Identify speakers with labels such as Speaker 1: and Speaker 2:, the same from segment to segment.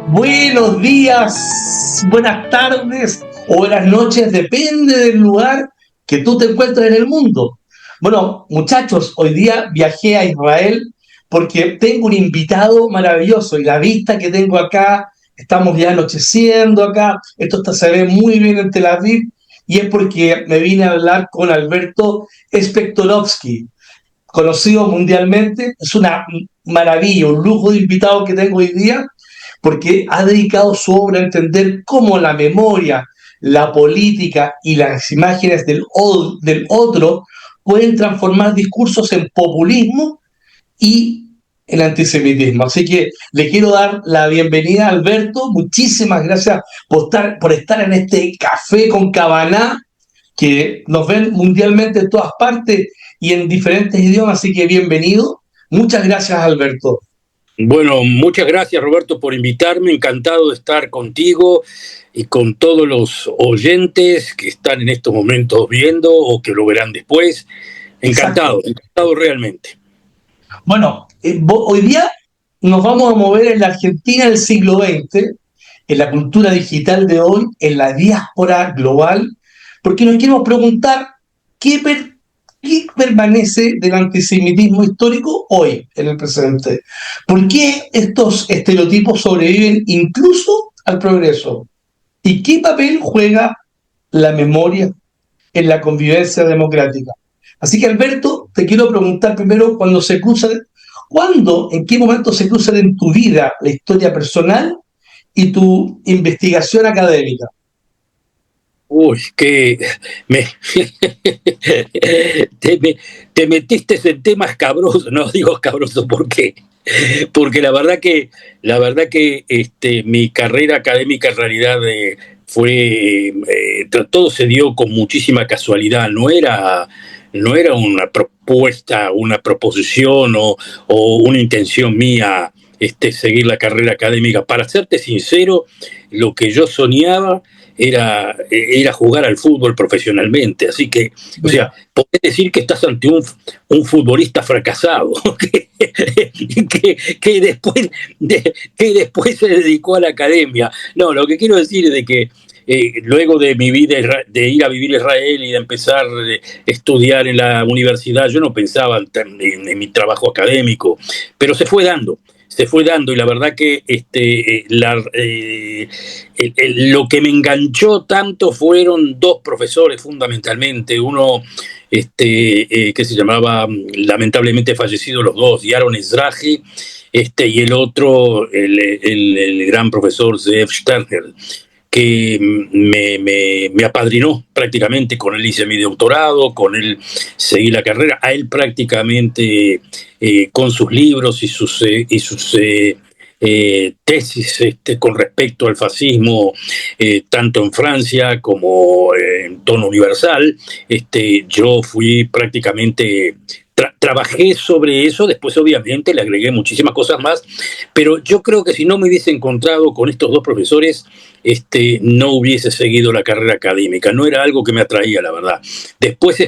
Speaker 1: Buenos días, buenas tardes o buenas noches, depende del lugar que tú te encuentres en el mundo. Bueno, muchachos, hoy día viajé a Israel porque tengo un invitado maravilloso y la vista que tengo acá, estamos ya anocheciendo acá, se ve muy bien en Tel Aviv y es porque me vine a hablar con Alberto Spektorovsky, conocido mundialmente. Es una maravilla, un lujo de invitado que tengo hoy día, porque ha dedicado su obra a entender cómo la memoria, la política y las imágenes del otro pueden transformar discursos en populismo y en antisemitismo. Así que le quiero dar la bienvenida a Alberto. Muchísimas gracias por estar en este café con Cabaná, que nos ven mundialmente en todas partes y en diferentes idiomas, así que bienvenido. Muchas gracias, Alberto.
Speaker 2: Bueno, muchas gracias, Roberto, por invitarme. Encantado de estar contigo y con todos los oyentes que están en estos momentos viendo o que lo verán después. Encantado,
Speaker 1: Exacto.
Speaker 2: encantado realmente.
Speaker 1: Bueno, hoy día nos vamos a mover en la Argentina del siglo XX, en la cultura digital de hoy, en la diáspora global, porque nos queremos preguntar qué, qué permanece del antisemitismo histórico hoy, en el presente. ¿Por qué estos estereotipos sobreviven incluso al progreso? ¿Y qué papel juega la memoria en la convivencia democrática? Así que, Alberto, te quiero preguntar primero, en qué momento se cruzan en tu vida la historia personal y tu investigación académica?
Speaker 2: Uy, que me, te, me- te metiste en temas cabrosos. No digo cabrosos, ¿por qué? Porque la verdad que mi carrera académica en realidad todo se dio con muchísima casualidad. No era una propuesta, una proposición o una intención mía, seguir la carrera académica. Para serte sincero, lo que yo soñaba era jugar al fútbol profesionalmente. Así que, o sea,
Speaker 1: Mira,
Speaker 2: podés decir que estás ante un futbolista fracasado, que después se dedicó a la academia. No, lo que quiero decir es de que luego de mi vida, de ir a vivir a Israel y de empezar a estudiar en la universidad, yo no pensaba en mi trabajo académico, pero se fue dando, y la verdad que lo que me enganchó tanto fueron dos profesores fundamentalmente. Uno que se llamaba, lamentablemente fallecido los dos, Yaron Ezrahi, y el otro, el gran profesor Zeev Sterner, que me apadrinó prácticamente. Con él hice mi doctorado, con él seguí la carrera, a él prácticamente, con sus libros y sus tesis con respecto al fascismo, tanto en Francia como en tono universal. Yo fui prácticamente, trabajé sobre eso. Después obviamente le agregué muchísimas cosas más, pero yo creo que si no me hubiese encontrado con estos dos profesores, no hubiese seguido la carrera académica. No era algo que me atraía, la verdad. Después,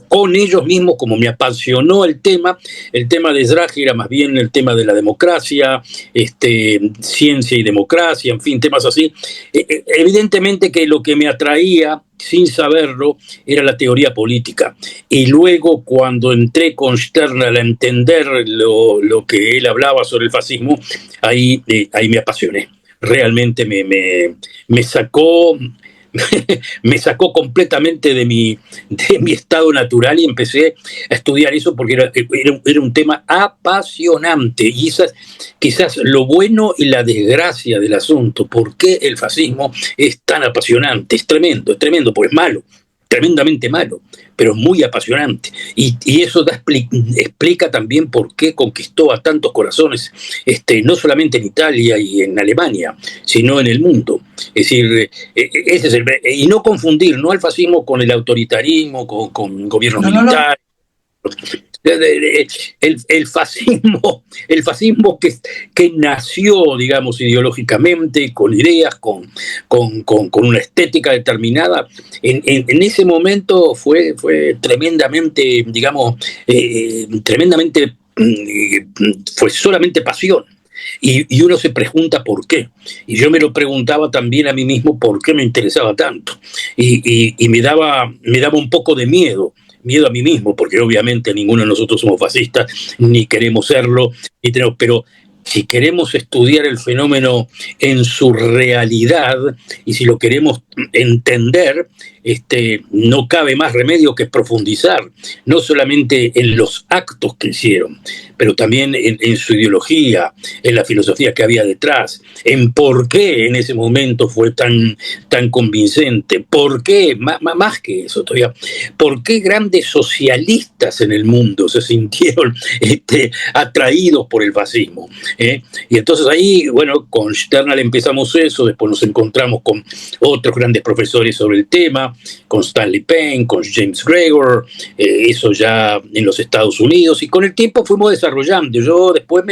Speaker 2: con ellos mismos, como me apasionó el tema de Sraji era más bien el tema de la democracia, ciencia y democracia, en fin, temas así. Evidentemente que lo que me atraía, sin saberlo, era la teoría política. Y luego, cuando entré con Sternal a entender lo que él hablaba sobre el fascismo, ahí me apasioné. Realmente me sacó, me sacó completamente de mi estado natural, y empecé a estudiar eso porque era un tema apasionante. Y esa es quizás lo bueno y la desgracia del asunto. ¿Por qué el fascismo es tan apasionante? Es tremendo, pues es malo, tremendamente malo, pero muy apasionante. Y eso explica también por qué conquistó a tantos corazones, no solamente en Italia y en Alemania, sino en el mundo. Es decir, ese es y no confundir, no al fascismo con el autoritarismo, con gobiernos
Speaker 1: no, no, no.
Speaker 2: militares. El fascismo que nació, digamos, ideológicamente, con ideas, con una estética determinada, en ese momento fue tremendamente, digamos, fue solamente pasión. Y uno se pregunta por qué. Y yo me lo preguntaba también a mí mismo por qué me interesaba tanto. Y me daba un poco de miedo a mí mismo, porque obviamente ninguno de nosotros somos fascistas, ni queremos serlo, pero si queremos estudiar el fenómeno en su realidad y si lo queremos entender, no cabe más remedio que profundizar, no solamente en los actos que hicieron, pero también en su ideología, en la filosofía que había detrás, en por qué en ese momento fue tan convincente, por qué, más que eso todavía, por qué grandes socialistas en el mundo se sintieron atraídos por el fascismo. Y entonces ahí, bueno, con Sternal empezamos eso, después nos encontramos con otros grandes profesores sobre el tema, con Stanley Payne, con James Gregor, eso ya en los Estados Unidos, y con el tiempo fuimos desarrollando. Yo después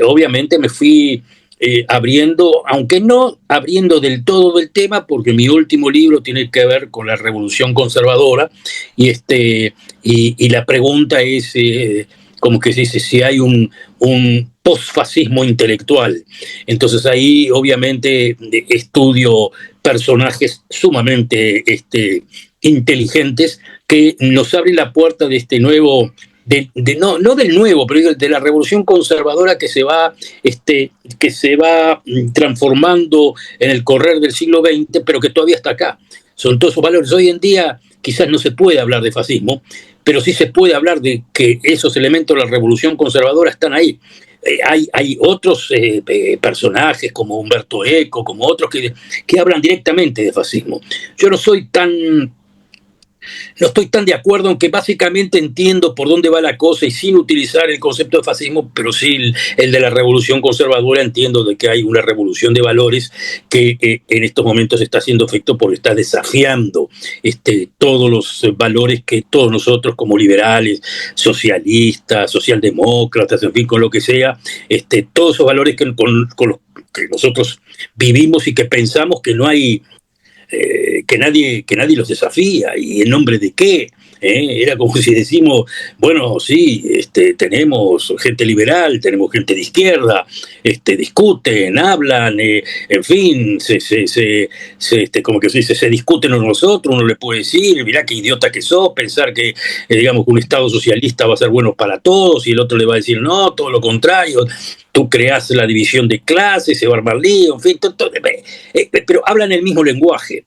Speaker 2: obviamente me fui abriendo, aunque no abriendo del todo del tema, porque mi último libro tiene que ver con la revolución conservadora, y la pregunta es, como que se dice, si hay un posfascismo intelectual. Entonces ahí obviamente estudio personajes sumamente inteligentes que nos abren la puerta de este nuevo, no del nuevo, pero de la revolución conservadora que se va transformando en el correr del siglo XX, pero que todavía está acá. Son todos esos valores. Hoy en día quizás no se puede hablar de fascismo, pero sí se puede hablar de que esos elementos de la revolución conservadora están ahí. Hay otros personajes como Humberto Eco, como otros que hablan directamente de fascismo. Yo no estoy tan de acuerdo, aunque básicamente entiendo por dónde va la cosa y sin utilizar el concepto de fascismo, pero sí el de la revolución conservadora. Entiendo de que hay una revolución de valores que en estos momentos está haciendo efecto porque está desafiando todos los valores que todos nosotros como liberales, socialistas, socialdemócratas, en fin, con lo que sea, todos esos valores con los que nosotros vivimos y que pensamos que no hay que nadie los desafía. ¿Y en nombre de qué? Era como si decimos, bueno, sí, tenemos gente liberal, tenemos gente de izquierda, discuten, hablan, en fin, como que se discuten entre nosotros. Uno le puede decir, mirá qué idiota que sos, pensar que, digamos, que un Estado socialista va a ser bueno para todos, y el otro le va a decir, no, todo lo contrario, tú creás la división de clases, se va a armar lío, en fin, pero hablan el mismo lenguaje,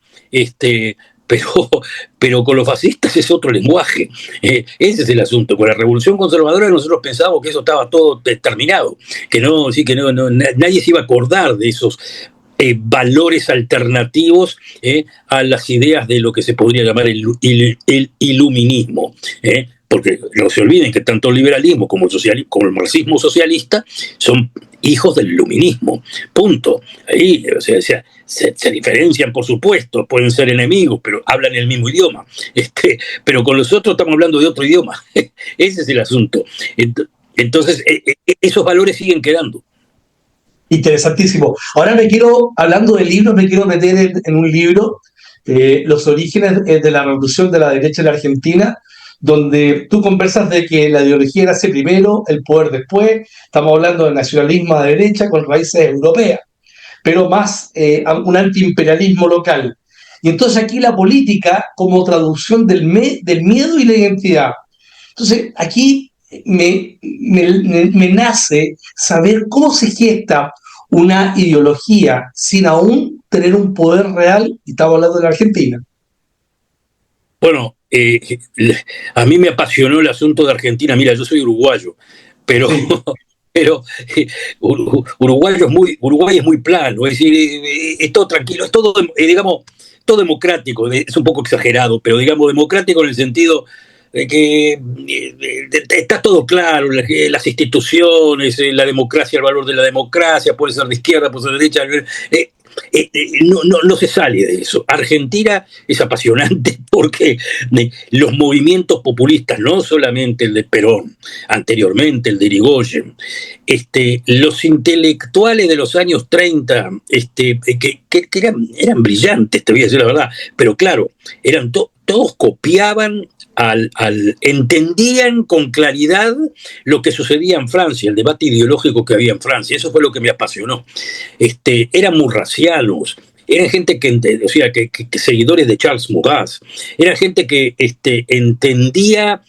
Speaker 2: pero con los fascistas es otro lenguaje. Ese es el asunto. Con la revolución conservadora nosotros pensábamos que eso estaba todo terminado, que nadie se iba a acordar de esos valores alternativos a las ideas de lo que se podría llamar el iluminismo. Porque no se olviden que tanto el liberalismo como el marxismo socialista son hijos del iluminismo, punto. Ahí, o sea, se diferencian, por supuesto, pueden ser enemigos, pero hablan el mismo idioma. Pero con los otros estamos hablando de otro idioma. Ese es el asunto. Entonces, esos valores siguen quedando.
Speaker 1: Interesantísimo. Ahora hablando de libros, me quiero meter en un libro, Los orígenes de la revolución de la derecha en la Argentina, donde tú conversas de que la ideología nace primero, el poder después. Estamos hablando de nacionalismo de derecha con raíces europeas, pero más un antiimperialismo local. Y entonces aquí la política como traducción del miedo y la identidad. Entonces aquí me nace saber cómo se gesta una ideología sin aún tener un poder real, y estamos hablando de la Argentina.
Speaker 2: Bueno, a mí me apasionó el asunto de Argentina. Mira, yo soy uruguayo, pero, sí. pero Uruguay es muy plano, es decir, es todo tranquilo, es todo, digamos, todo democrático, es un poco exagerado, pero digamos democrático en el sentido de que está todo claro, las instituciones, la democracia, el valor de la democracia, puede ser de izquierda, puede ser de derecha, no se sale de eso. Argentina es apasionante porque los movimientos populistas, no solamente el de Perón, anteriormente el de Irigoyen, los intelectuales de los años 30, que eran brillantes, te voy a decir la verdad, pero claro, eran todos copiaban, entendían con claridad lo que sucedía en Francia, el debate ideológico que había en Francia. Eso fue lo que me apasionó. Eran murrasianos, eran gente o sea, que seguidores de Charles Maurras, era gente que entendía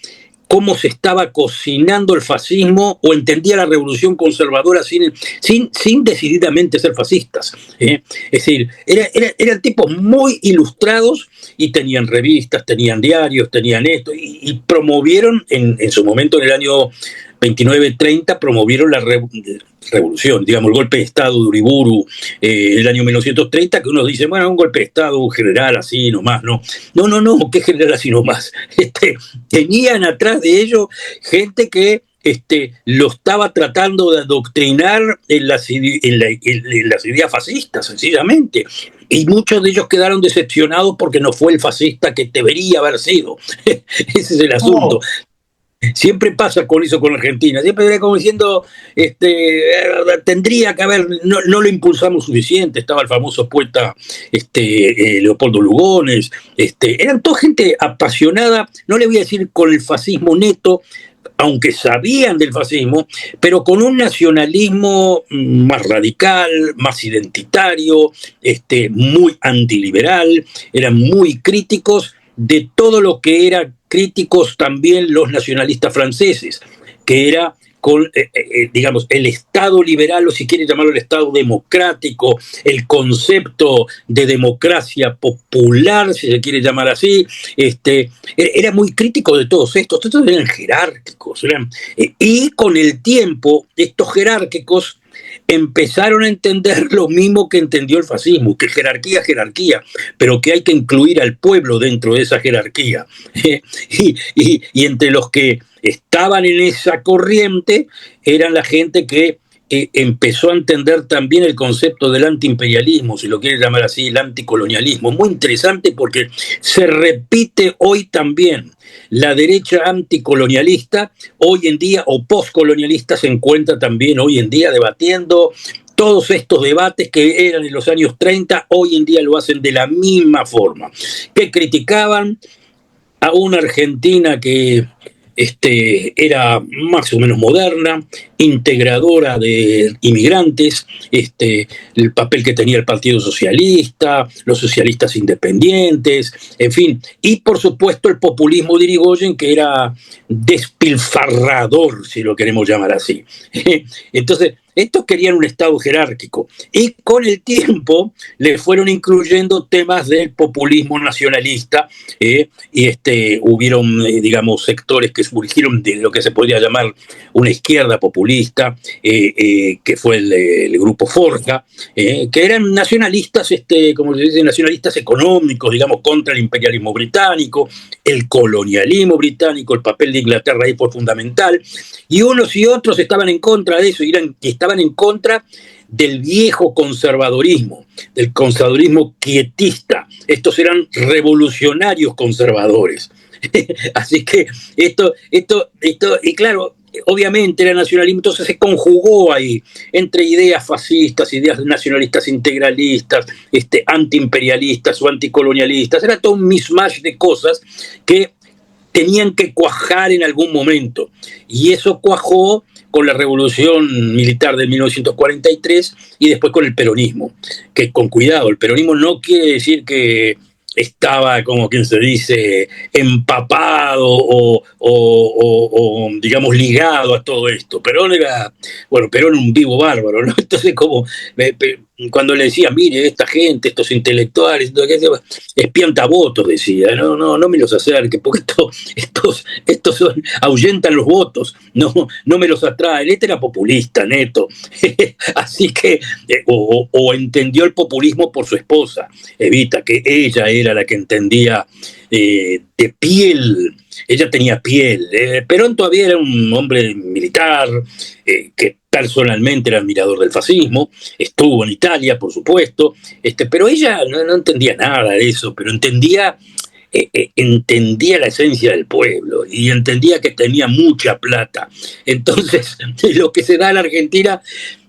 Speaker 2: cómo se estaba cocinando el fascismo o entendía la revolución conservadora sin decididamente ser fascistas. Es decir, eran tipos muy ilustrados y tenían revistas, tenían diarios, tenían esto, y promovieron en su momento, en el año 29-30, promovieron la revolución, digamos, el golpe de Estado de Uriburu, el año 1930, que uno dice, bueno, un golpe de Estado, un general así nomás, no, ¿qué general así nomás? Tenían atrás de ellos gente que lo estaba tratando de adoctrinar en las ideas fascistas, sencillamente. Y muchos de ellos quedaron decepcionados porque no fue el fascista que debería haber sido. Ese es el asunto. Oh. Siempre pasa con eso con Argentina, siempre era como diciendo, tendría que haber, no lo impulsamos suficiente. Estaba el famoso poeta Leopoldo Lugones, eran toda gente apasionada, no le voy a decir con el fascismo neto, aunque sabían del fascismo, pero con un nacionalismo más radical, más identitario, muy antiliberal, eran muy críticos de todo lo que eran críticos también los nacionalistas franceses, que era con, digamos, el Estado liberal, o si quiere llamarlo el Estado democrático, el concepto de democracia popular, si se quiere llamar así, era muy crítico de todos estos eran jerárquicos, y con el tiempo estos jerárquicos empezaron a entender lo mismo que entendió el fascismo, que jerarquía, pero que hay que incluir al pueblo dentro de esa jerarquía. Y entre los que estaban en esa corriente eran la gente que empezó a entender también el concepto del antiimperialismo, si lo quiere llamar así, el anticolonialismo. Muy interesante porque se repite hoy también. La derecha anticolonialista hoy en día, o postcolonialista, se encuentra también hoy en día debatiendo todos estos debates que eran en los años 30, hoy en día lo hacen de la misma forma, que criticaban a una Argentina que era más o menos moderna, integradora de inmigrantes, el papel que tenía el Partido Socialista, los socialistas independientes, en fin, y por supuesto el populismo de Irigoyen, que era despilfarrador, si lo queremos llamar así. Entonces, estos querían un Estado jerárquico y con el tiempo le fueron incluyendo temas del populismo nacionalista y hubieron, digamos, sectores que surgieron de lo que se podría llamar una izquierda populista, que fue el grupo Forja, que eran nacionalistas, como se dice, nacionalistas económicos, digamos, contra el imperialismo británico, el colonialismo británico, el papel de Inglaterra ahí fue fundamental, y unos y otros estaban en contra de eso, estaban en contra del viejo conservadorismo, del conservadorismo quietista. Estos eran revolucionarios conservadores. Así que esto, y claro, obviamente era nacionalismo, entonces se conjugó ahí entre ideas fascistas, ideas nacionalistas integralistas, antiimperialistas o anticolonialistas. Era todo un mismatch de cosas que tenían que cuajar en algún momento. Y eso cuajó con la revolución militar de 1943 y después con el peronismo. Que con cuidado, el peronismo no quiere decir que estaba, como quien se dice, empapado o digamos, ligado a todo esto. Perón era un vivo bárbaro, ¿no? Entonces, como cuando le decía, mire, esta gente, estos intelectuales, espiantavotos, decía, no me los acerque, porque estos ahuyentan los votos, no me los atraen. Este era populista, neto. Así que, o entendió el populismo por su esposa, Evita, que ella era la que entendía de piel. Ella tenía piel. Perón todavía era un hombre militar que personalmente era admirador del fascismo, estuvo en Italia, por supuesto, pero ella no entendía nada de eso, pero entendía la esencia del pueblo y entendía que tenía mucha plata. Entonces, lo que se da en la Argentina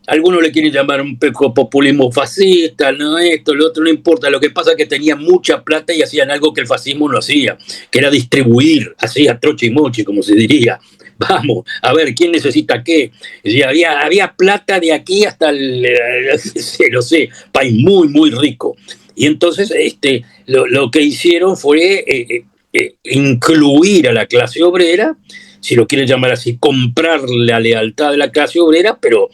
Speaker 2: algunos le quieren llamar un poco populismo fascista, no esto, lo otro, no importa. Lo que pasa es que tenían mucha plata y hacían algo que el fascismo no hacía, que era distribuir, hacía troche y moche, como se diría. Vamos, a ver, ¿quién necesita qué? Y había plata de aquí hasta no sé, país muy, muy rico. Y entonces lo que hicieron fue incluir a la clase obrera, si lo quieren llamar así, comprar la lealtad de la clase obrera, pero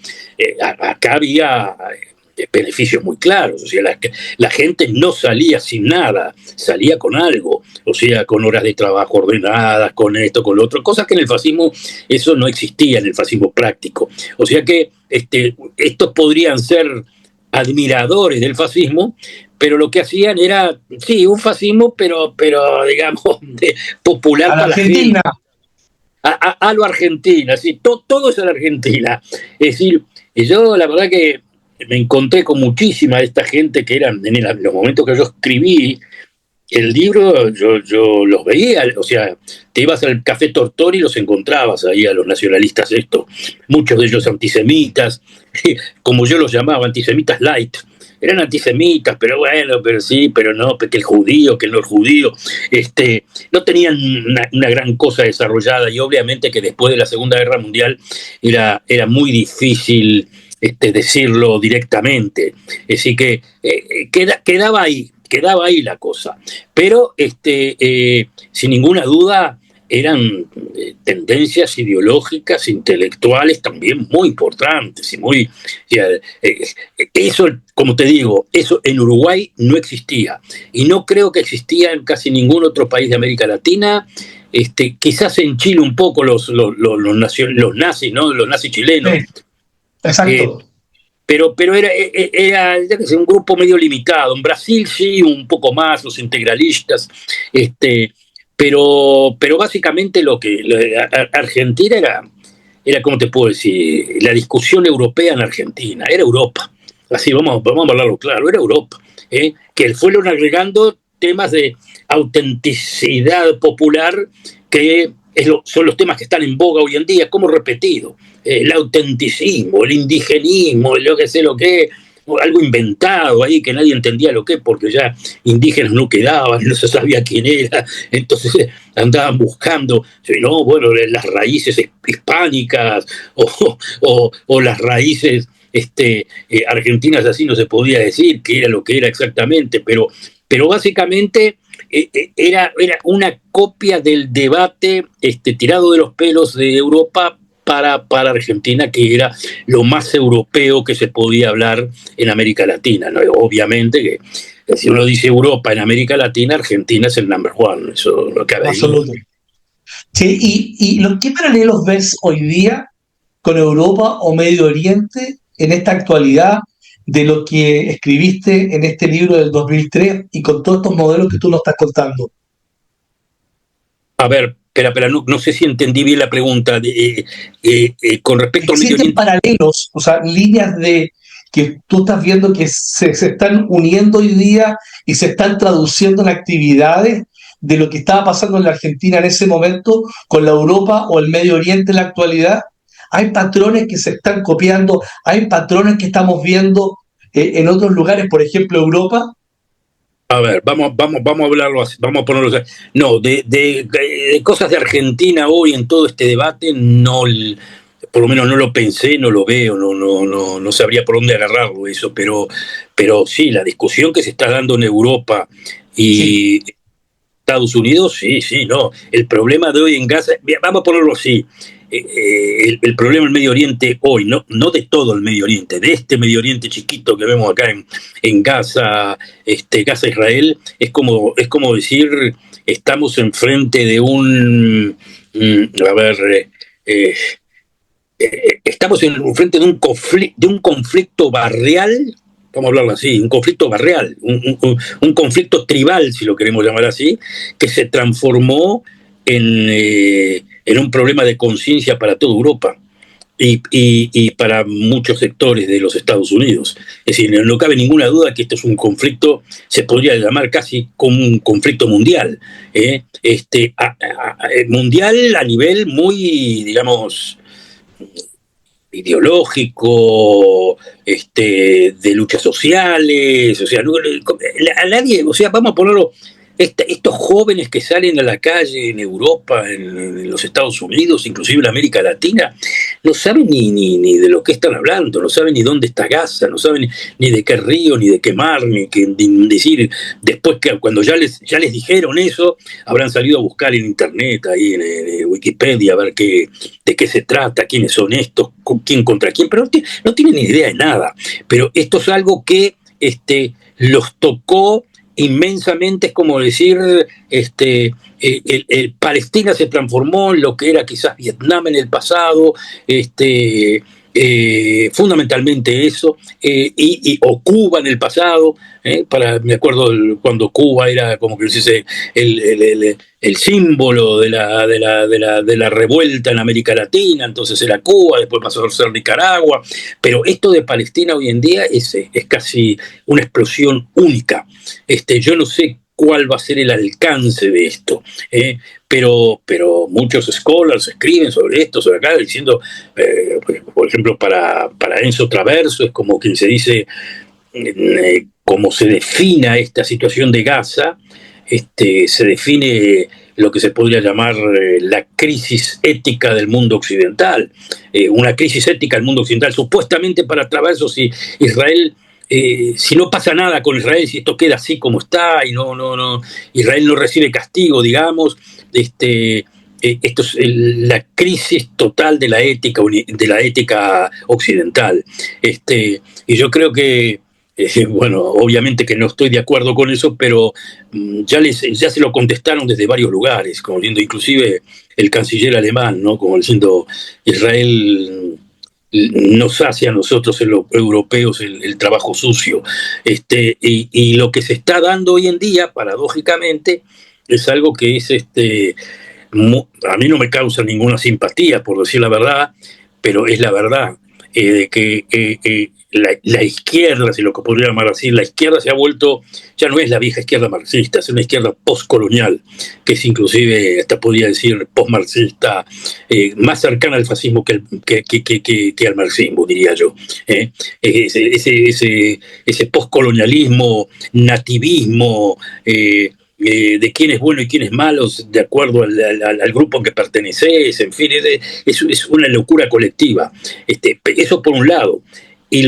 Speaker 2: acá había beneficios muy claros. O sea, la gente no salía sin nada, salía con algo, o sea, con horas de trabajo ordenadas, con esto, con lo otro, cosas que en el fascismo eso no existía, en el fascismo práctico. O sea que estos podrían ser admiradores del fascismo, pero lo que hacían era, sí, un fascismo, pero digamos, popular
Speaker 1: A la
Speaker 2: para la gente.
Speaker 1: Argentina.
Speaker 2: A lo Argentina, sí, todo es a la Argentina. Es decir, yo la verdad que me encontré con muchísima de esta gente que eran, en los momentos que yo escribí el libro, yo los veía, o sea, te ibas al Café Tortori y los encontrabas ahí a los nacionalistas estos, muchos de ellos antisemitas, como yo los llamaba, antisemitas light. Eran antisemitas, pero bueno, pero sí, pero no, que el judío, que no el judío, no tenían una gran cosa desarrollada, y obviamente que después de la Segunda Guerra Mundial era muy difícil decirlo directamente. Así que quedaba ahí la cosa. Pero sin ninguna duda eran tendencias ideológicas, intelectuales también muy importantes y muy... eso, como te digo, eso en Uruguay no existía. Y no creo que existía en casi ningún otro país de América Latina. Quizás en Chile un poco los nazis, ¿no? Los nazis chilenos.
Speaker 1: Sí, exacto.
Speaker 2: Pero era un grupo medio limitado. En Brasil sí, un poco más, los integralistas. Pero básicamente Argentina era, ¿cómo te puedo decir? La discusión europea en Argentina, era Europa. Así, vamos a hablarlo claro, era Europa. Que fueron agregando temas de autenticidad popular que son los temas que están en boga hoy en día, como repetido. El autenticismo, el indigenismo, lo que sé lo que, algo inventado ahí que nadie entendía lo que, porque ya indígenas no quedaban, no se sabía quién era, entonces andaban buscando, no, bueno, las raíces hispánicas o las raíces argentinas, así no se podía decir qué era lo que era exactamente, pero básicamente era una copia del debate tirado de los pelos de Europa para Argentina, que era lo más europeo que se podía hablar en América Latina, ¿no? Obviamente que si uno dice Europa en América Latina, Argentina es el number one, eso lo que había.
Speaker 1: Absoluto. Sí, ¿qué paralelos ves hoy día con Europa o Medio Oriente en esta actualidad de lo que escribiste en este libro del 2003 y con todos estos modelos que tú nos estás contando?
Speaker 2: A ver, espera, no sé si entendí bien la pregunta. Con respecto al Medio
Speaker 1: ¿Existen
Speaker 2: Oriente,
Speaker 1: paralelos, o sea, líneas de que tú estás viendo que se están uniendo hoy día y se están traduciendo en actividades de lo que estaba pasando en la Argentina en ese momento con la Europa o el Medio Oriente en la actualidad? ¿Hay patrones que se están copiando? ¿Hay patrones que estamos viendo en otros lugares, por ejemplo, Europa?
Speaker 2: a ver, vamos a hablarlo así, vamos a ponerlo así. No, de cosas de Argentina hoy en todo este debate, no, por lo menos no lo pensé, no lo veo, no sabría por dónde agarrarlo eso, pero sí, la discusión que se está dando en Europa y
Speaker 1: Sí.
Speaker 2: Estados Unidos, sí, no. El problema de hoy en Gaza, vamos a ponerlo así, el problema del Medio Oriente hoy, no de todo el Medio Oriente, de este Medio Oriente chiquito que vemos acá en Gaza, Gaza-Israel, es como decir, estamos enfrente de estamos enfrente de un conflicto barrial, vamos a hablarlo así, un conflicto barrial, un conflicto tribal, si lo queremos llamar así, que se transformó en un problema de conciencia para toda Europa y para muchos sectores de los Estados Unidos. Es decir, no cabe ninguna duda que esto es un conflicto, se podría llamar casi como un conflicto mundial. Mundial a nivel muy, digamos, ideológico, de luchas sociales, o sea, a nadie, o sea, vamos a ponerlo, estos jóvenes que salen a la calle en Europa, en los Estados Unidos, inclusive en América Latina, no saben ni de lo que están hablando, no saben ni dónde está Gaza, no saben ni de qué río, ni de qué mar, ni decir, después que cuando ya les dijeron eso, habrán salido a buscar en internet, ahí en Wikipedia, a ver de qué se trata, quiénes son estos, quién contra quién, pero no tienen ni idea de nada. Pero esto es algo que los tocó inmensamente. Es como decir, Palestina se transformó en lo que era quizás Vietnam en el pasado, fundamentalmente eso, o Cuba en el pasado. Me acuerdo cuando Cuba era como que el símbolo de la revuelta en América Latina, entonces era Cuba, después pasó a ser Nicaragua, pero esto de Palestina hoy en día es casi una explosión única. Yo no sé cuál va a ser el alcance de esto, pero muchos scholars escriben sobre esto, sobre acá, diciendo, por ejemplo, para Enzo Traverso, es como quien se dice, cómo se defina esta situación de Gaza, se define lo que se podría llamar la crisis ética del mundo occidental, una crisis ética del mundo occidental, supuestamente para Traverso, si Israel... si no pasa nada con Israel, si esto queda así como está y Israel no recibe castigo, digamos, esto es la crisis total de la ética occidental. Y yo creo que, bueno, obviamente que no estoy de acuerdo con eso, pero ya se lo contestaron desde varios lugares, como diciendo, inclusive el canciller alemán, ¿no? Como diciendo, Israel nos hace a nosotros, los europeos, el trabajo sucio. Y lo que se está dando hoy en día, paradójicamente, es algo que es, a mí no me causa ninguna simpatía, por decir la verdad, pero es la verdad, de que la izquierda, si lo que podría llamar así, la izquierda se ha vuelto, ya no es la vieja izquierda marxista, es una izquierda postcolonial, que es inclusive, hasta podría decir, postmarxista, más cercana al fascismo que al marxismo, diría yo. Ese postcolonialismo, nativismo, de quién es bueno y quién es malo, de acuerdo al grupo en que perteneces, en fin, es una locura colectiva. Eso por un lado, y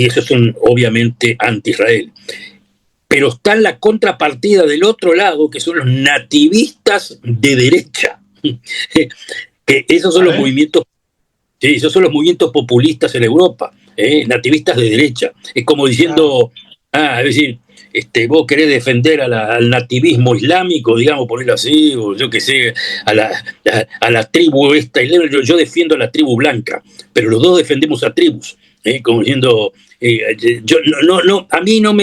Speaker 2: esos son obviamente anti-Israel. Pero está la contrapartida del otro lado, que son los nativistas de derecha. Que esos son los movimientos, sí, esos son los movimientos populistas en Europa, nativistas de derecha. Es como diciendo, es decir, vos querés defender al nativismo islámico, digamos, ponerlo así, o yo qué sé, a la tribu esta, yo defiendo a la tribu blanca, pero los dos defendemos a tribus, como diciendo, a mí no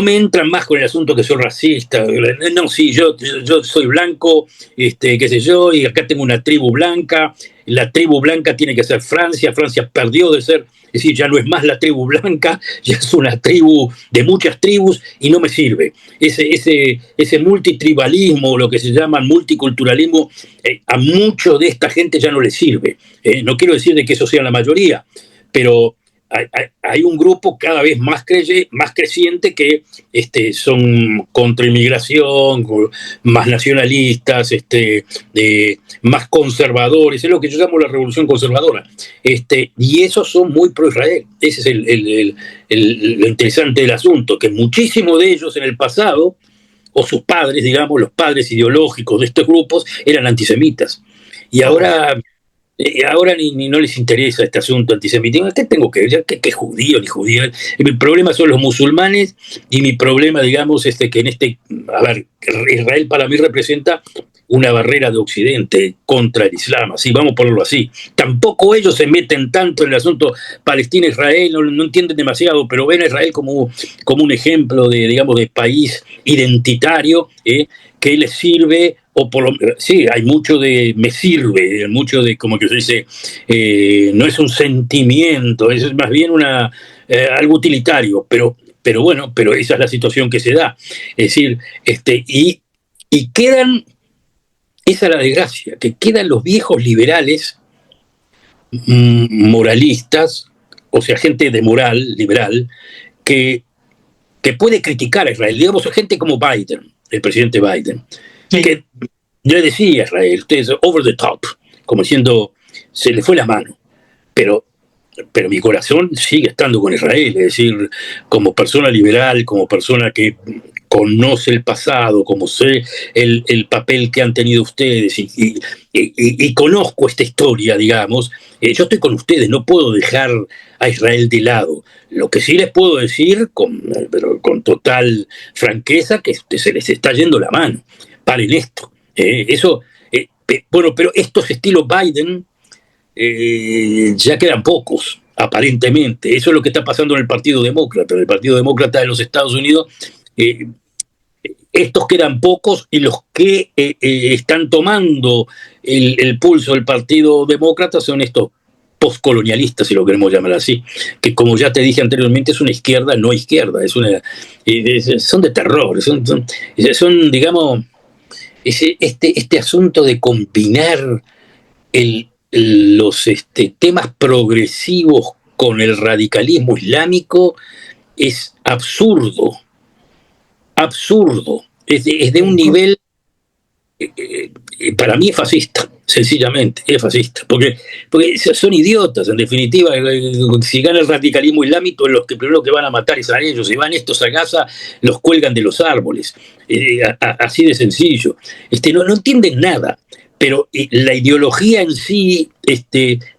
Speaker 2: me entran más con el asunto que soy racista. No, sí, yo soy blanco, qué sé yo, y acá tengo una tribu blanca. La tribu blanca tiene que ser Francia. Francia perdió de ser, es decir, ya no es más la tribu blanca, ya es una tribu de muchas tribus y no me sirve. Ese multitribalismo, lo que se llama multiculturalismo, a mucho de esta gente ya no le sirve. No quiero decir de que eso sea la mayoría, pero hay un grupo cada vez más creciente que son contra inmigración, más nacionalistas, más conservadores, es lo que yo llamo la revolución conservadora, y esos son muy pro-Israel. Ese es lo interesante del asunto, que muchísimos de ellos en el pasado, o sus padres, digamos, los padres ideológicos de estos grupos, eran antisemitas, y ahora ni no les interesa este asunto antisemitismo. ¿Qué tengo que ver? ¿Qué judío ni judío? Mi problema son los musulmanes, y mi problema, digamos, que a ver, Israel para mí representa una barrera de Occidente contra el Islam, así, vamos a ponerlo así. Tampoco ellos se meten tanto en el asunto Palestina-Israel, no entienden demasiado, pero ven a Israel como un ejemplo digamos, de país identitario, que les sirve, sí, hay mucho de me sirve, mucho de, como que se dice, no es un sentimiento, es más bien algo utilitario, pero bueno, pero esa es la situación que se da. Es decir, y quedan, esa es la desgracia, que quedan los viejos liberales moralistas, o sea, gente de moral liberal, que, que puede criticar a Israel. Digamos, gente como Biden, el presidente Biden,
Speaker 1: Sí.
Speaker 2: que yo le decía a Israel, ustedes over the top, como diciendo, se le fue la mano, pero mi corazón sigue estando con Israel, es decir, como persona liberal, como persona que conoce el pasado, como sé el papel que han tenido ustedes y conozco esta historia, digamos, yo estoy con ustedes, no puedo dejar a Israel de lado. Lo que sí les puedo decir, pero con total franqueza, que se les está yendo la mano. Paren esto. Bueno, pero estos estilos Biden, ya quedan pocos, aparentemente. Eso es lo que está pasando en el Partido Demócrata. En el Partido Demócrata de los Estados Unidos, eh, estos quedan pocos y los que están tomando el pulso del Partido Demócrata son estos postcolonialistas, si lo queremos llamar así, que como ya te dije anteriormente, es una izquierda no izquierda, son de terror, digamos, este asunto de combinar los temas progresivos con el radicalismo islámico es absurdo, absurdo. Es de un nivel, para mí es fascista, sencillamente, es fascista, porque son idiotas, en definitiva. Si gana el radicalismo islámico, los que primero que van a matar es a ellos. Si van estos a Gaza, los cuelgan de los árboles, así de sencillo. No entienden nada. Pero la ideología en sí,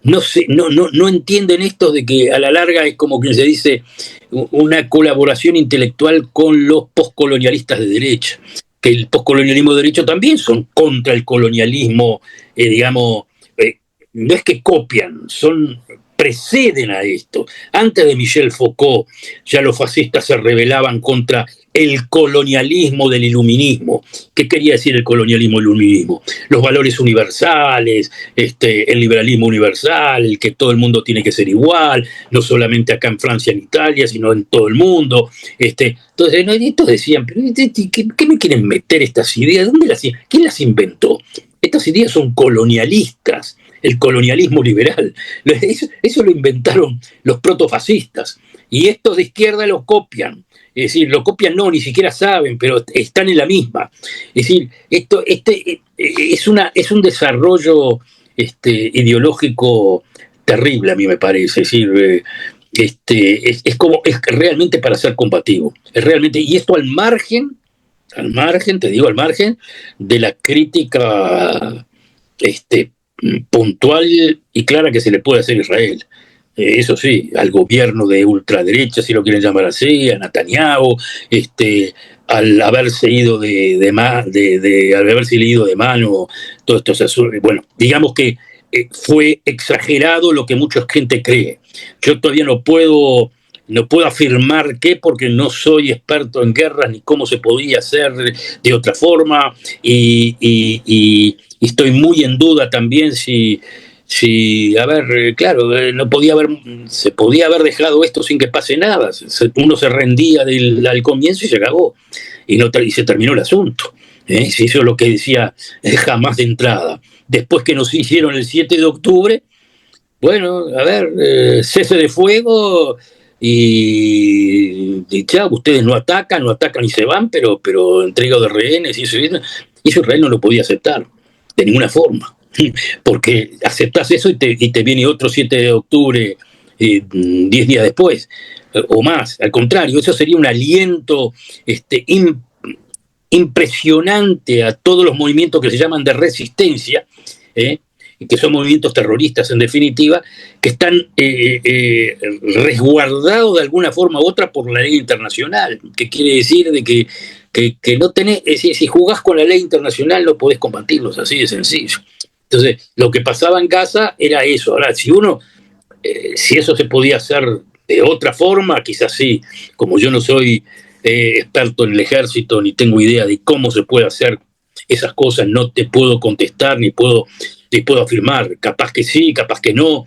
Speaker 2: no entienden esto de que a la larga es como que se dice una colaboración intelectual con los postcolonialistas de derecha, que el postcolonialismo de derecha también son contra el colonialismo, digamos, no es que copian, preceden a esto. Antes de Michel Foucault, ya los fascistas se rebelaban contra el colonialismo del iluminismo. ¿Qué quería decir el colonialismo del iluminismo? Los valores universales, el liberalismo universal, el que todo el mundo tiene que ser igual, no solamente acá en Francia, en Italia, sino en todo el mundo. Entonces, estos decían, ¿qué me quieren meter estas ideas? ¿Quién las inventó? Estas ideas son colonialistas, el colonialismo liberal. Eso lo inventaron los protofascistas. Y estos de izquierda lo copian. Es decir, lo copian, no, ni siquiera saben, pero están en la misma. Es decir, es un desarrollo ideológico terrible, a mí me parece. Es decir, es realmente para ser combativo. Es realmente, y esto al margen, al margen de la crítica puntual y clara que se le puede hacer a Israel. Eso sí, al gobierno de ultraderecha, si lo quieren llamar así, a Netanyahu, al haberse ido al haberse ido de mano todos estos asuntos. Bueno, digamos que fue exagerado lo que mucha gente cree. Yo todavía no puedo afirmar qué, porque no soy experto en guerras ni cómo se podía hacer de otra forma, y estoy muy en duda también si a ver, claro, se podía haber dejado esto sin que pase nada. Uno se rendía al comienzo y se acabó. Y se terminó el asunto. Si eso es lo que decía Jamás de entrada. Después que nos hicieron el 7 de octubre, bueno, a ver, cese de fuego y chao, ustedes no atacan y se van, pero entrega de rehenes y eso Israel no lo podía aceptar de ninguna forma. Porque aceptás eso y te viene otro 7 de octubre 10 días después, o más. Al contrario, eso sería un aliento impresionante a todos los movimientos que se llaman de resistencia, que son movimientos terroristas en definitiva, que están resguardados de alguna forma u otra por la ley internacional, que quiere decir de que no tenés, si jugás con la ley internacional no podés combatirlos, así de sencillo. Entonces, lo que pasaba en Gaza era eso. Ahora, si eso se podía hacer de otra forma, quizás sí. Como yo no soy experto en el ejército, ni tengo idea de cómo se puede hacer esas cosas, no te puedo contestar, ni puedo afirmar. Capaz que sí, capaz que no.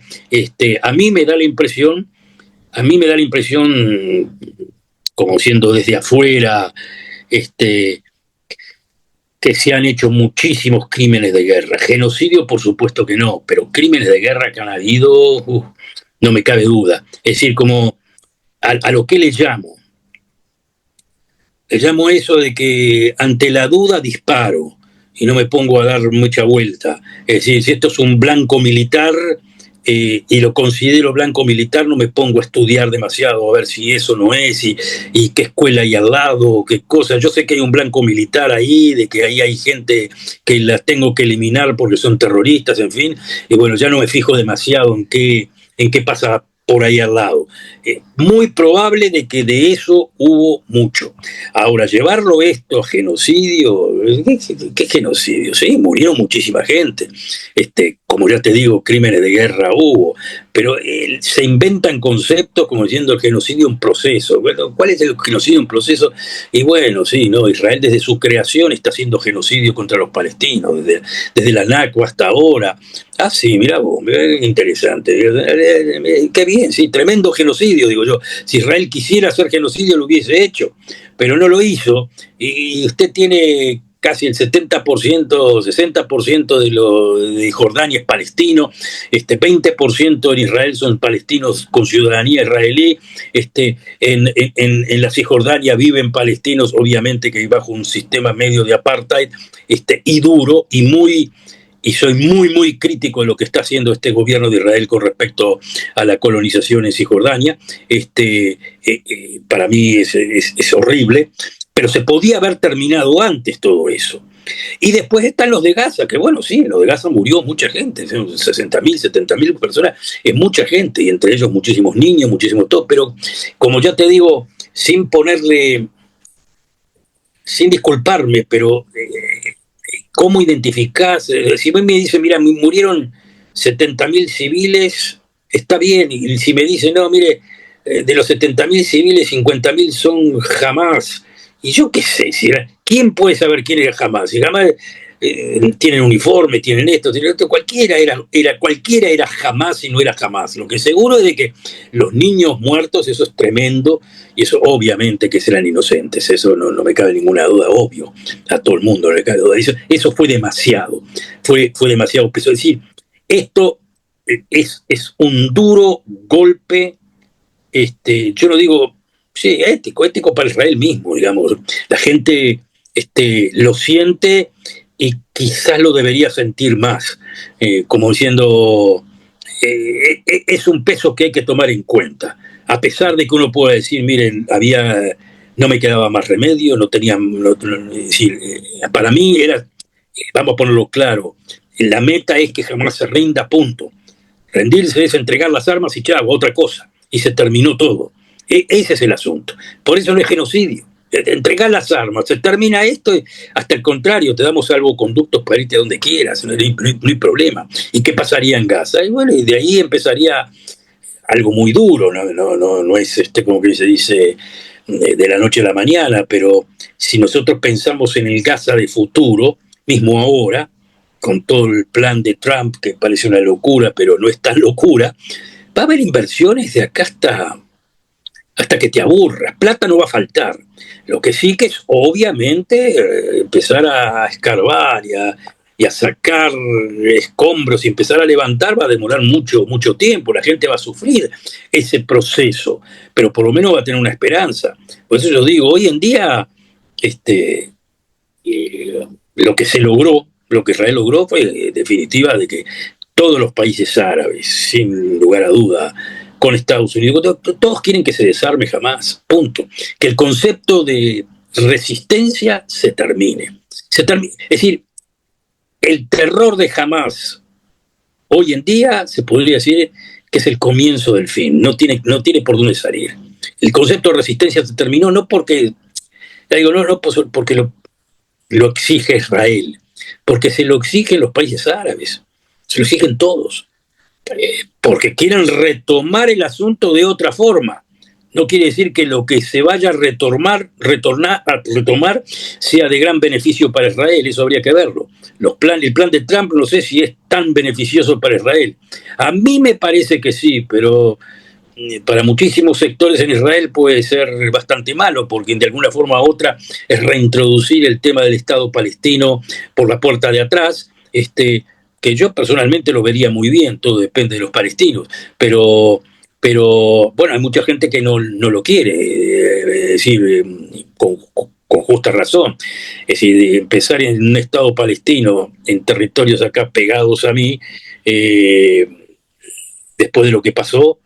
Speaker 2: A mí me da la impresión, como siendo desde afuera, que se han hecho muchísimos crímenes de guerra. Genocidio, por supuesto que no, pero crímenes de guerra que han habido, no me cabe duda. Es decir, como a lo que le llamo eso de que ante la duda disparo y no me pongo a dar mucha vuelta. Es decir, si esto es un blanco militar y lo considero blanco militar, no me pongo a estudiar demasiado a ver si eso no es y qué escuela hay al lado, qué cosa. Yo sé que hay un blanco militar ahí, de que ahí hay gente que la tengo que eliminar porque son terroristas, en fin. Y bueno, ya no me fijo demasiado en qué pasa por ahí al lado. Muy probable de que de eso hubo mucho. Ahora, llevarlo esto a genocidio, ¿qué genocidio? Sí, murieron muchísima gente. Como ya te digo, crímenes de guerra hubo, pero se inventan conceptos como diciendo el genocidio en proceso. Bueno, ¿cuál es el genocidio en proceso? Y bueno, sí, no, Israel desde su creación está haciendo genocidio contra los palestinos, desde la Nakba hasta ahora. Ah, sí, mirá vos, interesante. Qué bien, sí, tremendo genocidio, digo yo. Si Israel quisiera hacer genocidio, lo hubiese hecho, pero no lo hizo. Y usted tiene casi el 70%, 60% de Jordania es palestino, 20% en Israel son palestinos con ciudadanía israelí, en la Cisjordania viven palestinos, obviamente que bajo un sistema medio de apartheid, y duro, y soy muy, muy crítico de lo que está haciendo este gobierno de Israel con respecto a la colonización en Cisjordania. Para mí es horrible, pero se podía haber terminado antes todo eso. Y después están los de Gaza, que bueno, sí, en los de Gaza murió mucha gente, 60.000, 70.000 personas, es mucha gente, y entre ellos muchísimos niños, muchísimos todo, pero como ya te digo, sin disculparme, pero ¿cómo identificás? Si me dice, mira, murieron 70.000 civiles, está bien. Y si me dice, no, mire, de los 70.000 civiles, 50.000 son Hamas. Y yo qué sé, ¿quién puede saber quién era Hamas? Si Hamas tienen uniforme, tienen esto, cualquiera era Hamas y no era Hamas. Lo que seguro es de que los niños muertos, eso es tremendo, y eso obviamente que serán inocentes, eso no me cabe ninguna duda, obvio, a todo el mundo no le cabe duda. Eso fue demasiado, fue demasiado peso. Es decir, esto es un duro golpe, yo no digo, sí, ético para Israel mismo, digamos. La gente lo siente y quizás lo debería sentir más, como diciendo, es un peso que hay que tomar en cuenta, a pesar de que uno pueda decir, miren, no me quedaba más remedio, es decir, para mí era, vamos a ponerlo claro, la meta es que jamás se rinda, punto. Rendirse es entregar las armas y chavo, otra cosa, y se terminó todo. Ese es el asunto. Por eso no es genocidio. Entregar las armas, se termina esto, hasta el contrario, te damos salvoconductos para irte a donde quieras, no hay problema. ¿Y qué pasaría en Gaza? Y bueno, y de ahí empezaría algo muy duro, no es como que se dice de la noche a la mañana, pero si nosotros pensamos en el Gaza de futuro, mismo ahora, con todo el plan de Trump, que parece una locura, pero no es tan locura, va a haber inversiones de acá hasta que te aburras. Plata no va a faltar. Lo que sí que es, obviamente, empezar a escarbar y a sacar escombros y empezar a levantar va a demorar mucho, mucho tiempo. La gente va a sufrir ese proceso, pero por lo menos va a tener una esperanza. Por eso yo digo, hoy en día, lo que se logró, lo que Israel logró fue, en definitiva, de que todos los países árabes, sin lugar a duda, con Estados Unidos, todos quieren que se desarme jamás, punto. Que el concepto de resistencia se termine. Es decir, el terror de Hamás hoy en día se podría decir que es el comienzo del fin, no tiene por dónde salir. El concepto de resistencia se terminó no porque, porque lo exige Israel, porque se lo exigen los países árabes, se lo exigen todos. Porque quieren retomar el asunto de otra forma. No quiere decir que lo que se vaya a retomar sea de gran beneficio para Israel, eso habría que verlo. El plan de Trump no sé si es tan beneficioso para Israel. A mí me parece que sí, pero para muchísimos sectores en Israel puede ser bastante malo, porque de alguna forma u otra es reintroducir el tema del Estado palestino por la puerta de atrás, que yo personalmente lo vería muy bien, todo depende de los palestinos, pero bueno, hay mucha gente que no lo quiere, es decir, con justa razón. Es decir, empezar en un Estado palestino, en territorios acá pegados a mí, después de lo que pasó,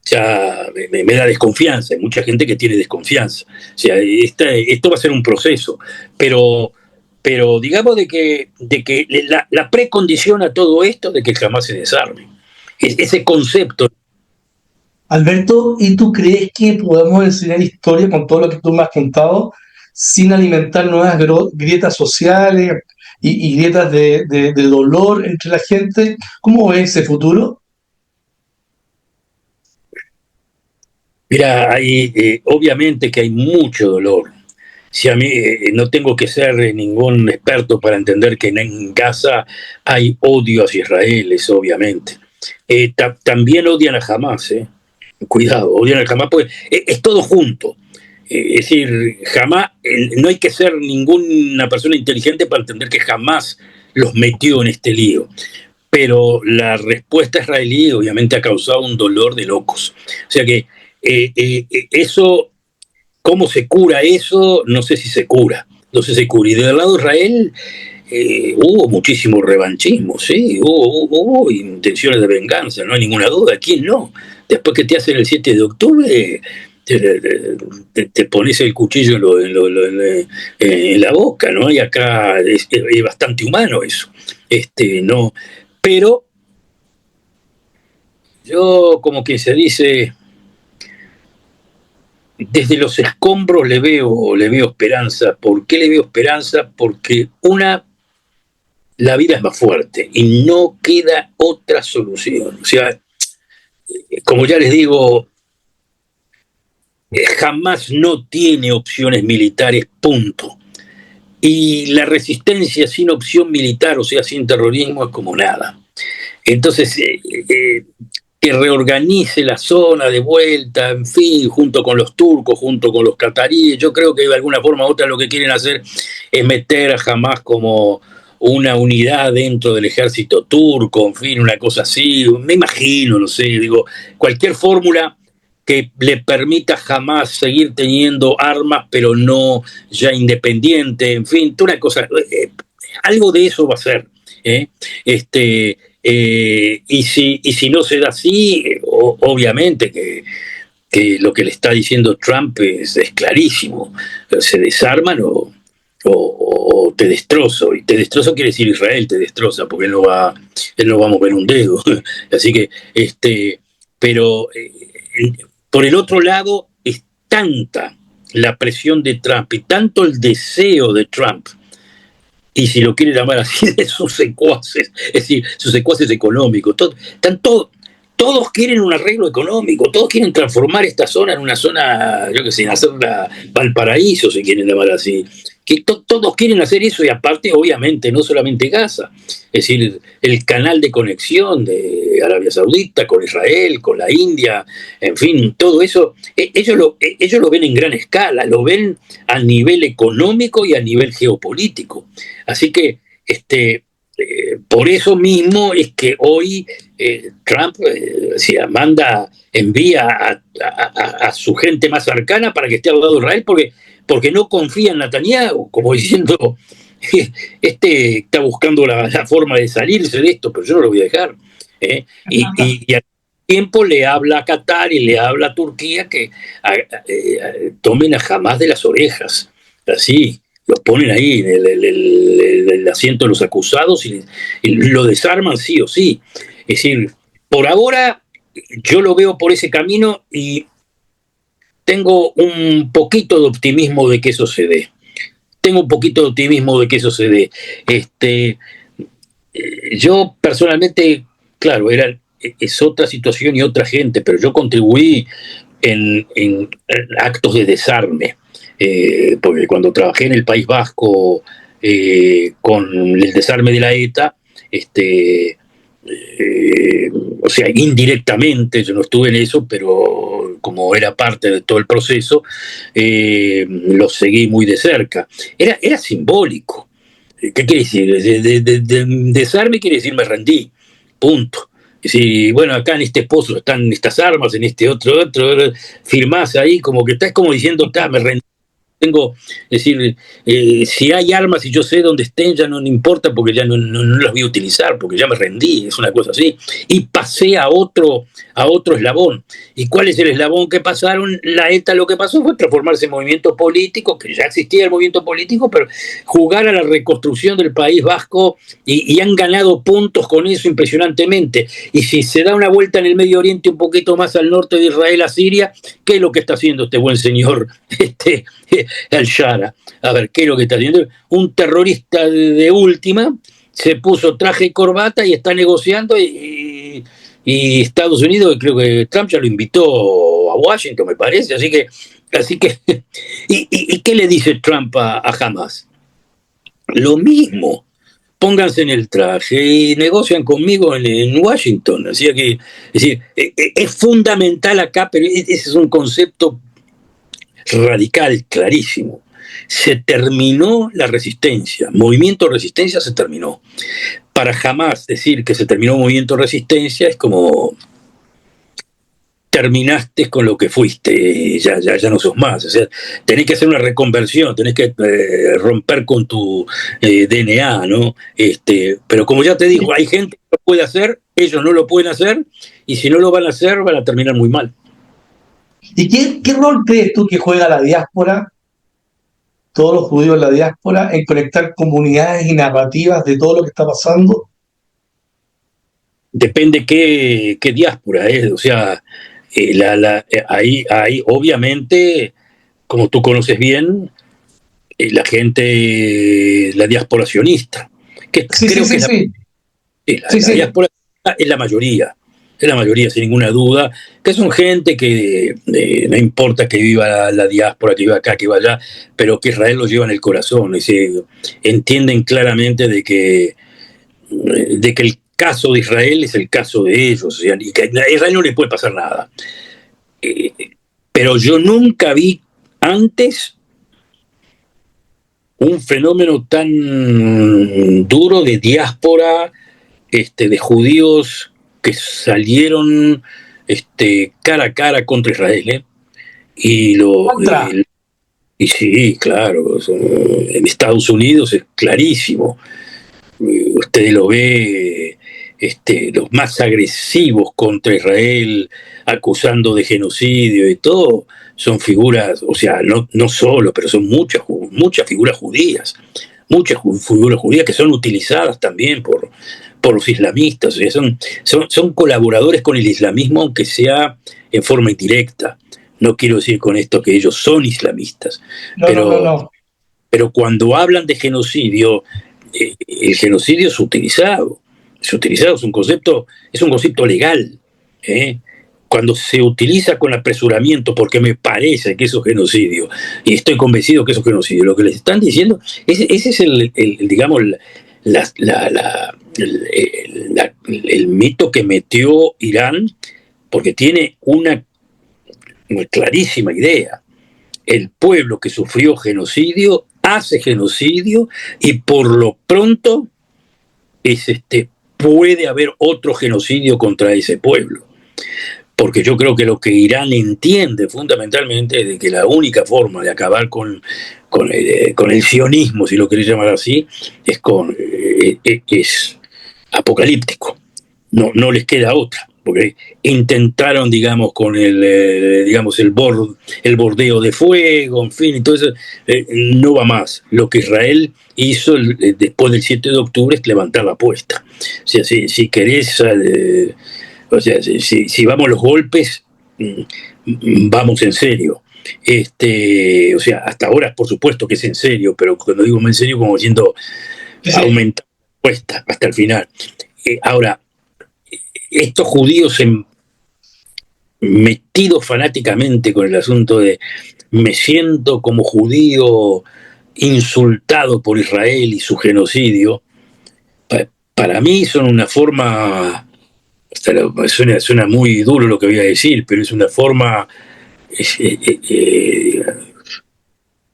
Speaker 2: ya me da desconfianza. Hay mucha gente que tiene desconfianza. O sea, esto va a ser un proceso, pero digamos de que la precondición a todo esto de que jamás se desarme. Ese concepto.
Speaker 1: Alberto, ¿y tú crees que podemos enseñar historia con todo lo que tú me has contado sin alimentar nuevas grietas sociales y grietas de dolor entre la gente? ¿Cómo ves ese futuro?
Speaker 2: Mira, obviamente que hay mucho dolor. Si a mí no tengo que ser ningún experto para entender que en Gaza hay odio hacia Israel, es obviamente. También odian a Hamas, cuidado, odian a Hamas, porque es todo junto. Es decir, jamás, no hay que ser ninguna persona inteligente para entender que jamás los metió en este lío. Pero la respuesta israelí obviamente ha causado un dolor de locos. O sea que eso, ¿cómo se cura eso? No sé si se cura. No sé si se cura. Y del lado de Israel hubo muchísimo revanchismo, ¿sí? Hubo intenciones de venganza, no hay ninguna duda. ¿Quién no? Después que te hacen el 7 de octubre, te pones el cuchillo en la boca, ¿no? Y acá es bastante humano eso. No, pero yo, como que se dice, desde los escombros le veo esperanza. ¿Por qué le veo esperanza? Porque la vida es más fuerte y no queda otra solución. O sea, como ya les digo, jamás no tiene opciones militares, punto. Y la resistencia sin opción militar, o sea, sin terrorismo, es como nada. Entonces, que reorganice la zona de vuelta, en fin, junto con los turcos, junto con los cataríes. Yo creo que de alguna forma u otra lo que quieren hacer es meter a Hamas como una unidad dentro del ejército turco, en fin, una cosa así. Me imagino, no sé, digo, cualquier fórmula que le permita jamás seguir teniendo armas, pero no ya independiente, en fin, una cosa, algo de eso va a ser. ¿eh? Y si no se da así, obviamente que lo que le está diciendo Trump es clarísimo. Se desarman o te destrozo. Y te destrozo quiere decir Israel te destroza, porque él no va a mover un dedo. Así que, pero por el otro lado, es tanta la presión de Trump y tanto el deseo de Trump, y si lo quiere llamar así, de sus secuaces, es decir, sus secuaces económicos. Todos quieren un arreglo económico, todos quieren transformar esta zona en una zona, yo qué sé, hacerla Valparaíso, se quieren llamar así. Que todos quieren hacer eso, y aparte, obviamente, no solamente Gaza, es decir, el canal de conexión de Arabia Saudita con Israel, con la India, en fin, todo eso, ellos lo ven en gran escala, lo ven a nivel económico y a nivel geopolítico. Así que por eso mismo es que hoy Trump envía a su gente más cercana para que esté al lado de Israel, porque no confía en Netanyahu, como diciendo, está buscando la forma de salirse de esto, pero yo no lo voy a dejar. Y al tiempo le habla a Qatar y le habla a Turquía que tomen a Hamas de las orejas, así. Los ponen ahí en el asiento de los acusados y lo desarman sí o sí. Es decir, por ahora yo lo veo por ese camino y tengo un poquito de optimismo de que eso se dé. Yo personalmente, claro, es otra situación y otra gente, pero yo contribuí en actos de desarme. Porque cuando trabajé en el País Vasco con el desarme de la ETA, o sea, indirectamente, yo no estuve en eso, pero como era parte de todo el proceso, lo seguí muy de cerca. Era simbólico. ¿Qué quiere decir? Desarme quiere decir me rendí, punto. Si, bueno, acá en este pozo están estas armas, en este otro, firmás ahí, como que estás como diciendo, me rendí. Tengo, es decir, si hay armas y yo sé dónde estén, ya no me importa porque ya no las voy a utilizar, porque ya me rendí, es una cosa así. Y pasé a otro eslabón. ¿Y cuál es el eslabón que pasaron? La ETA lo que pasó fue transformarse en movimiento político, que ya existía el movimiento político, pero jugar a la reconstrucción del País Vasco y han ganado puntos con eso impresionantemente. Y si se da una vuelta en el Medio Oriente un poquito más al norte de Israel, a Siria, ¿qué es lo que está haciendo este buen señor? Al-Shara. A ver, ¿qué es lo que está haciendo? Un terrorista de última se puso traje y corbata y está negociando y Estados Unidos, creo que Trump ya lo invitó a Washington, me parece, así que ¿y qué le dice Trump a Hamas? Lo mismo. Pónganse en el traje y negocian conmigo en Washington. Así que, es decir, es fundamental acá, pero ese es un concepto radical, clarísimo. Se terminó la resistencia, movimiento de resistencia se terminó. Para jamás decir que se terminó movimiento de resistencia es como terminaste con lo que fuiste, ya no sos más. O sea, tenés que hacer una reconversión, tenés que romper con tu DNA, ¿no? Pero como ya te digo, hay gente que lo puede hacer, ellos no lo pueden hacer, y si no lo van a hacer, van a terminar muy mal.
Speaker 1: ¿Y qué rol crees tú que juega la diáspora, todos los judíos en la diáspora, en conectar comunidades y narrativas de todo lo que está pasando?
Speaker 2: Depende qué diáspora es, o sea, ahí obviamente, como tú conoces bien, la gente, la diáspora sionista, que
Speaker 1: Sí,
Speaker 2: creo que
Speaker 1: sí,
Speaker 2: la
Speaker 1: sí.
Speaker 2: diáspora es la mayoría sin ninguna duda, que son gente que no importa que viva la diáspora, que viva acá, que viva allá, pero que Israel los lleva en el corazón, es decir, entienden claramente de que el caso de Israel es el caso de ellos, o sea, y que a Israel no le puede pasar nada. Pero yo nunca vi antes un fenómeno tan duro de diáspora, de judíos que salieron cara a cara contra Israel, ¿eh? Y
Speaker 1: Contra.
Speaker 2: y sí, claro, en Estados Unidos es clarísimo. Usted lo ve, los más agresivos contra Israel, acusando de genocidio y todo, son figuras, o sea, no solo, pero son muchas figuras judías, figuras judías que son utilizadas también por los islamistas, o sea, son colaboradores con el islamismo, aunque sea en forma indirecta. No quiero decir con esto que ellos son islamistas,
Speaker 1: No, no, no,
Speaker 2: pero
Speaker 1: no.
Speaker 2: cuando hablan de genocidio, el genocidio es utilizado. Es un concepto legal. ¿Eh? Cuando se utiliza con apresuramiento, porque me parece que eso es genocidio, y estoy convencido que eso es genocidio, lo que les están diciendo, ese es digamos, el mito que metió Irán, porque tiene una clarísima idea. El pueblo que sufrió genocidio hace genocidio y por lo pronto puede haber otro genocidio contra ese pueblo. Porque yo creo que lo que Irán entiende fundamentalmente es de que la única forma de acabar con el sionismo, si lo queréis llamar así, es apocalíptico. No les queda otra, porque intentaron, digamos, con el bordeo de fuego, en fin, entonces no va más. Lo que Israel hizo después del 7 de octubre es levantar la apuesta. O sea, si querés, o sea, si vamos a los golpes, vamos en serio. O sea, hasta ahora por supuesto que es en serio, pero cuando digo en serio, como diciendo,
Speaker 1: Sí, sí.
Speaker 2: aumentar la apuesta hasta el final. Ahora, estos judíos metidos fanáticamente con el asunto de me siento como judío insultado por Israel y su genocidio, para mí son una forma, suena muy duro lo que voy a decir, pero es una forma,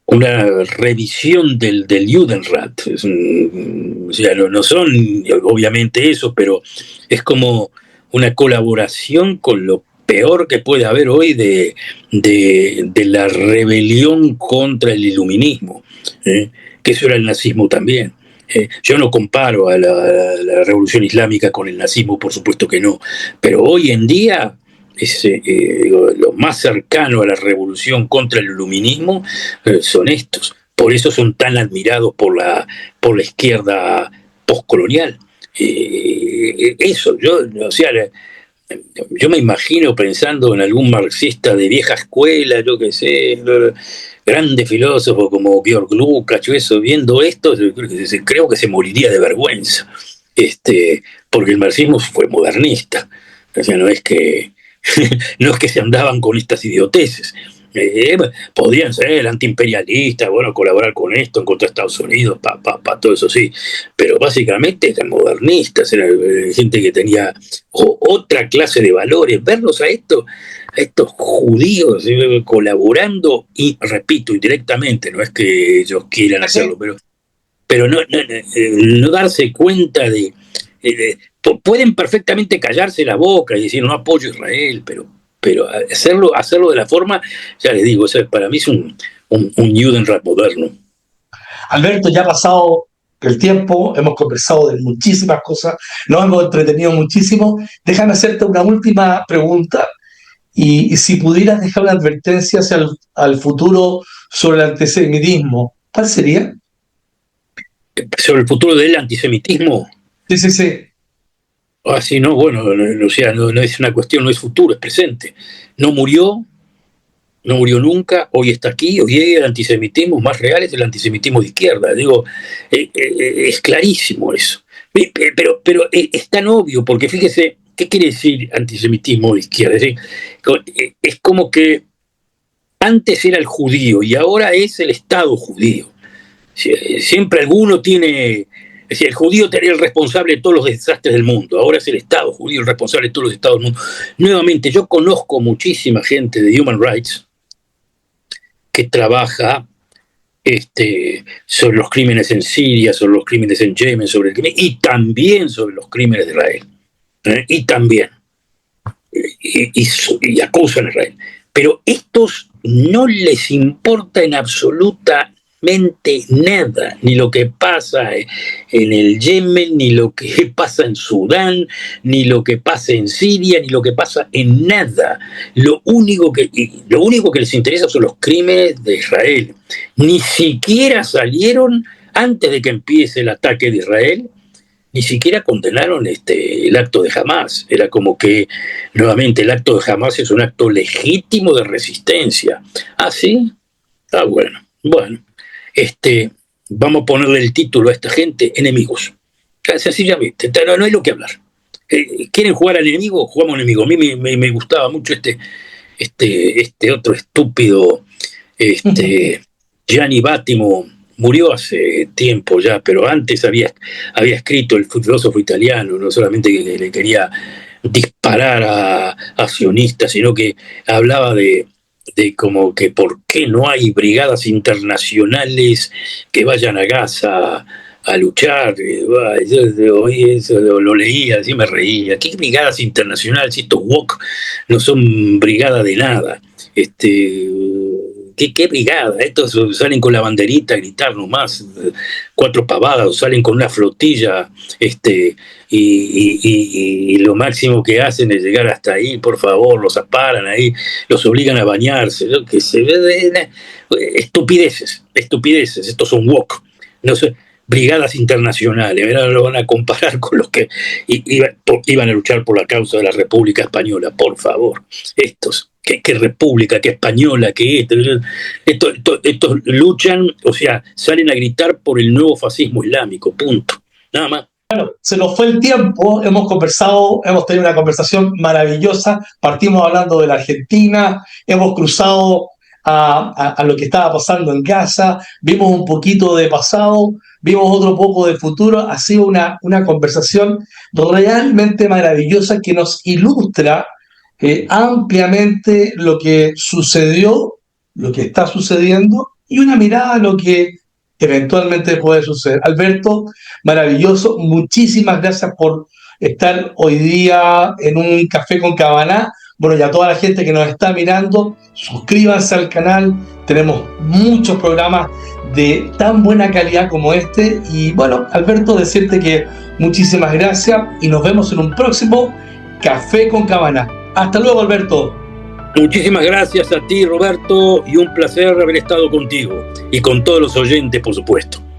Speaker 2: una revisión del Judenrat. O sea, no son obviamente eso, pero es como una colaboración con lo peor que puede haber hoy de la rebelión contra el iluminismo, que eso era el nazismo también. Yo no comparo a la revolución islámica con el nazismo, por supuesto que no, pero hoy en día lo más cercano a la revolución contra el iluminismo son estos. Por eso son tan admirados por la izquierda postcolonial. Eso, o sea, yo me imagino pensando en algún marxista de vieja escuela, yo qué sé, grande filósofo como Georg Lukács, eso, viendo esto, creo que se moriría de vergüenza, porque el marxismo fue modernista. O sea, no es que se andaban con estas idioteces. Podrían ser antiimperialistas, bueno, colaborar con esto en contra de Estados Unidos, todo eso sí, pero básicamente eran modernistas, eran gente que tenía otra clase de valores. Verlos a estos judíos colaborando, y repito, indirectamente, no es que ellos quieran hacerlo, pero no darse cuenta de pueden perfectamente callarse la boca y decir no apoyo a Israel, pero hacerlo de la forma, ya les digo, eso para mí es un Judenrat moderno.
Speaker 1: Alberto, ya ha pasado el tiempo, hemos conversado de muchísimas cosas, nos hemos entretenido muchísimo. Déjame hacerte una última pregunta, y si pudieras dejar una advertencia hacia al futuro sobre el antisemitismo, ¿cuál sería?
Speaker 2: ¿Sobre el futuro del antisemitismo?
Speaker 1: Sí.
Speaker 2: Sí, no, bueno, o sea, no es una cuestión, no es futuro, es presente. No murió nunca, hoy está aquí, hoy el antisemitismo más real es el antisemitismo de izquierda. Digo, es clarísimo eso. Pero es tan obvio, porque fíjese, ¿qué quiere decir antisemitismo de izquierda? Es como que antes era el judío y ahora es el Estado judío. Siempre alguno tiene... Es decir, el judío sería el responsable de todos los desastres del mundo. Ahora es el Estado judío el responsable de todos los estados del mundo. Nuevamente, yo conozco muchísima gente de Human Rights que trabaja sobre los crímenes en Siria, sobre los crímenes en Yemen, y también sobre los crímenes de Israel. Y también. Y acusan a Israel. Pero estos no les importa en absolutamente nada, ni lo que pasa en el Yemen, ni lo que pasa en Sudán, ni lo que pasa en Siria, ni lo que pasa en nada. Lo único que les interesa son los crímenes de Israel. Ni siquiera salieron, antes de que empiece el ataque de Israel, ni siquiera condenaron el acto de Hamás. Era como que, nuevamente, el acto de Hamás es un acto legítimo de resistencia. ¿Ah, sí? Ah, bueno. Vamos a ponerle el título a esta gente: enemigos. Sencillamente, no hay lo que hablar. ¿Quieren jugar al enemigo? Jugamos al enemigo. A mí me gustaba mucho este otro estúpido, Gianni Battimo. Murió hace tiempo ya, pero antes había escrito, el filósofo italiano, no solamente que le quería disparar a sionistas, sino que hablaba de como que por qué no hay brigadas internacionales que vayan a Gaza a luchar. Yo oí eso, lo leía, así me reía. ¿Qué brigadas internacionales? Estos WOC no son brigada de nada. ¿Qué brigada? Estos salen con la banderita a gritar nomás, 4 pavadas, salen con una flotilla, y lo máximo que hacen es llegar hasta ahí, por favor, los aparan ahí, los obligan a bañarse, ¿no? Que se ve estupideces, estos son WOC, no sé, brigadas internacionales. Ahora lo van a comparar con los que iban a luchar por la causa de la República Española, por favor, estos. ¿Qué república, qué española, qué estos luchan, o sea, salen a gritar por el nuevo fascismo islámico, punto, nada más.
Speaker 1: Bueno, se nos fue el tiempo, hemos conversado, hemos tenido una conversación maravillosa, partimos hablando de la Argentina, hemos cruzado a lo que estaba pasando en Gaza, vimos un poquito de pasado, vimos otro poco de futuro. Ha sido una conversación realmente maravillosa que nos ilustra ampliamente lo que sucedió, lo que está sucediendo y una mirada a lo que eventualmente puede suceder. Alberto, maravilloso, muchísimas gracias por estar hoy día en un café con Cabaná. Bueno, y a toda la gente que nos está mirando, suscríbanse al canal, tenemos muchos programas de tan buena calidad como este. Y bueno, Alberto, decirte que muchísimas gracias y nos vemos en un próximo Café con Cabaná. Hasta luego, Alberto.
Speaker 2: Muchísimas gracias a ti, Roberto, y un placer haber estado contigo y con todos los oyentes, por supuesto.